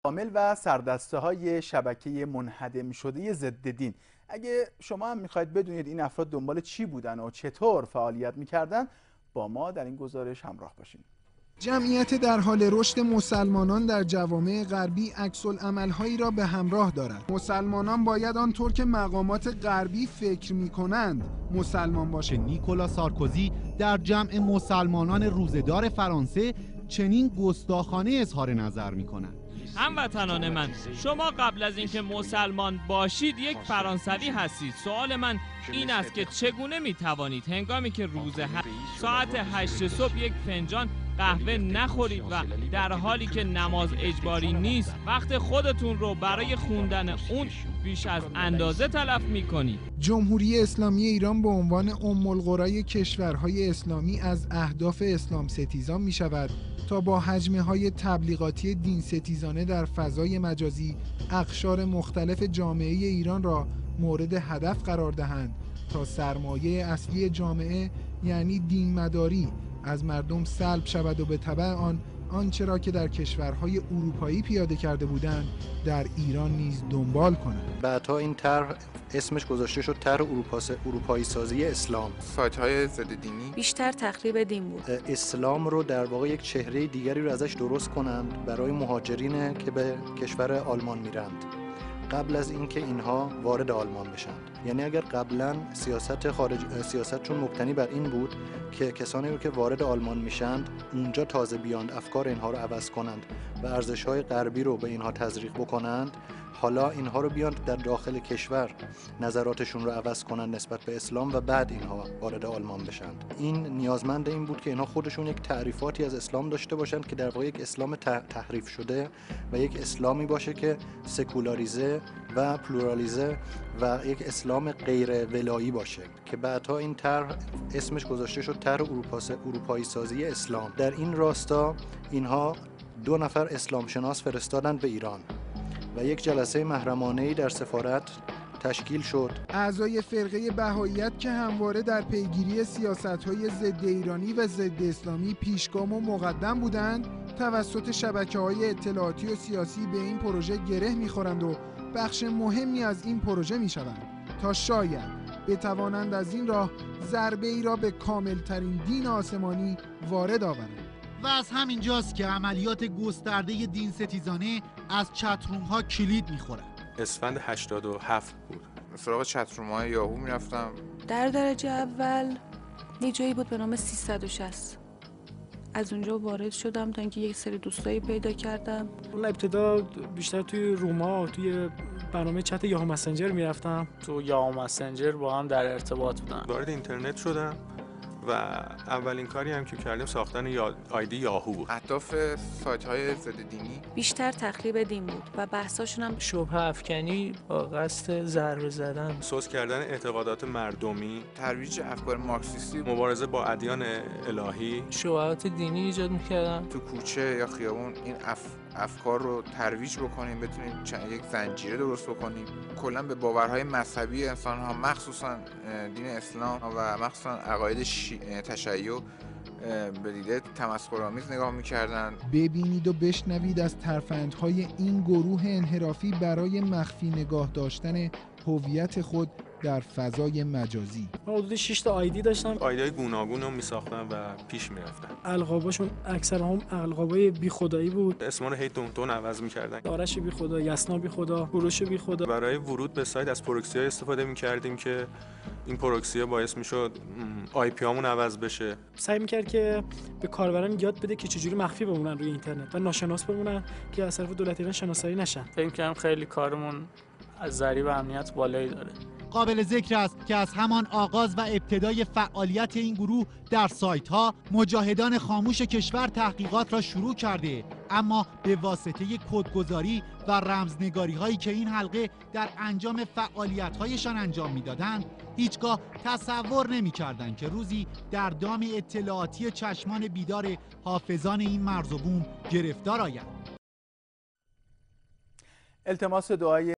عامل و سردسته‌های شبکه منهدم شده ضد دین. اگه شما هم میخواید بدونید این افراد دنبال چی بودن و چطور فعالیت میکردن، با ما در این گزارش همراه باشین. جمعیت در حال رشد مسلمانان در جوامع غربی عکس‌العمل‌هایی را به همراه دارد. مسلمانان باید آنطور که مقامات غربی فکر می‌کنند مسلمان باشند. نیکولا سارکوزی در جمع مسلمانان روزه‌دار فرانسه چنین گستاخانه اظهار نظر می‌کند. هموطنان من، شما قبل از اینکه مسلمان باشید یک فرانسوی هستید. سوال من این است که چگونه میتوانید هنگامی که ساعت 8 صبح یک فنجان قهوه نخورید و در حالی که نماز اجباری نیست وقت خودتون رو برای خوندن اون بیش از اندازه تلف میکنید؟ جمهوری اسلامی ایران به عنوان ام القری کشورهای اسلامی از اهداف اسلام ستیزان می شود تا با حجمه‌های تبلیغاتی دین ستیزانه در فضای مجازی اقشار مختلف جامعه ایران را مورد هدف قرار دهند تا سرمایه اصلی جامعه یعنی دین مداری از مردم سلب شود و به تبع آن آنچه را که در کشورهای اروپایی پیاده کرده بودند در ایران نیز دنبال کنند. بعدها این طرح اسمش گذاشته شد طرح اروپایی سازی اسلام. سایت‌های ضد دینی بیشتر تخریب دین بود. اسلام رو در واقع یک چهره دیگری رو ازش درست کنند برای مهاجرین که به کشور آلمان میرند قبل از اینکه اینها وارد آلمان بشند. یعنی اگر قبلا سیاست چون مبتنی بر این بود که کسانی رو که وارد آلمان میشند اونجا تازه بیاند افکار اینها رو عوض کنند و ارزش‌های غربی رو به اینها تزریق بکنند، حالا اینها رو بیاند در داخل کشور نظراتشون رو عوض کنند نسبت به اسلام و بعد اینها وارد آلمان بشند. این نیازمند این بود که اینها خودشون یک تعریفاتی از اسلام داشته باشند که در واقع یک اسلام تحریف شده و یک اسلامی باشه که سکولاریزه و پلورالیزه و یک اسلام غیر ولایی باشه که بعدها این طرح اسمش گذاشته شد طرح اروپایی سازی اسلام. در این راستا اینها 2 نفر اسلام شناس فرستادند به ایران و یک جلسه محرمانه‌ای در سفارت تشکیل شد. اعضای فرقه بهائیت که همواره در پیگیری سیاست‌های ضد ایرانی و ضد اسلامی پیشگام و مقدم بودند، توسط شبکه‌های اطلاعاتی و سیاسی به این پروژه گره می‌خورند و بخش مهمی از این پروژه می‌شوند تا شاید بتوانند از این راه ضربه‌ای را به کامل‌ترین دین آسمانی وارد آورند. و از همین جاست که عملیات گسترده دین ستیزانه از چتروم ها کلید میخورد. اسفند 87 بود. سراغ چتروم های یاهو میرفتم. در درجه اول یه جایی بود به نام 360. از اونجا وارد شدم تا اینکه یک سری دوستایی پیدا کردم. اون ابتدا بیشتر توی روما توی برنامه چت یاهو مسنجر میرفتم. تو یاهو مسنجر با هم در ارتباط بودم. وارد اینترنت شدم و اولین کاری هم که کردیم ساختن آیدی یاهو بود. اهداف سایت‌های ضد دینی بیشتر تخریب دین بود و بحثاشون هم شبهه افکنی با قصد ضربه زدن، سوس کردن اعتقادات مردمی، ترویج افکار مارکسیستی، مبارزه با ادیان الهی، شبهات دینی ایجاد می‌کردن. تو کوچه یا خیابون این افکار رو ترویج بکنیم، بتونیم یک زنجیره درست بکنیم. کلا به باورهای مذهبی انسان‌ها مخصوصا دین اسلام و مخصوصا عقاید تشیع به دیده تمسخرآمیز نگاه می‌کردن. ببینید و بشنوید از ترفندهای این گروه انحرافی برای مخفی نگاه داشتن هویت خود در فضای مجازی. من حدود 6 تا آیدی داشتم. آیدی‌های گوناگون رو می‌ساختن و پیش می‌رفتن. القاباشون اکثر هم القابای بیخدایی بود. اسما رو هی تون عوض می‌کردن. آرش بیخدا، یسنا بیخدا، کوروش بیخدا. برای ورود به سایت از پروکسی‌ها استفاده می‌کردیم که این پروکسی‌ها باعث می‌شد آی پی هامون عوض بشه. سعی می‌کرد که به کاربران یاد بده که چجوری مخفی بمونن روی اینترنت و ناشناس بمونن که از طرف دولت ایران شناسایی نشن. فکر کنم خیلی کارمون از ضریب امنیت بالایی داره. قابل ذکر است که از همان آغاز و ابتدای فعالیت این گروه در سایت ها مجاهدان خاموش کشور تحقیقات را شروع کرده، اما به واسطه کدگذاری و رمزنگاری هایی که این حلقه در انجام فعالیت هایشان انجام میدادند هیچگاه تصور نمی کردند که روزی در دام اطلاعاتی چشمان بیدار حافظان این مرز و بوم گرفتار آید. التماس دعای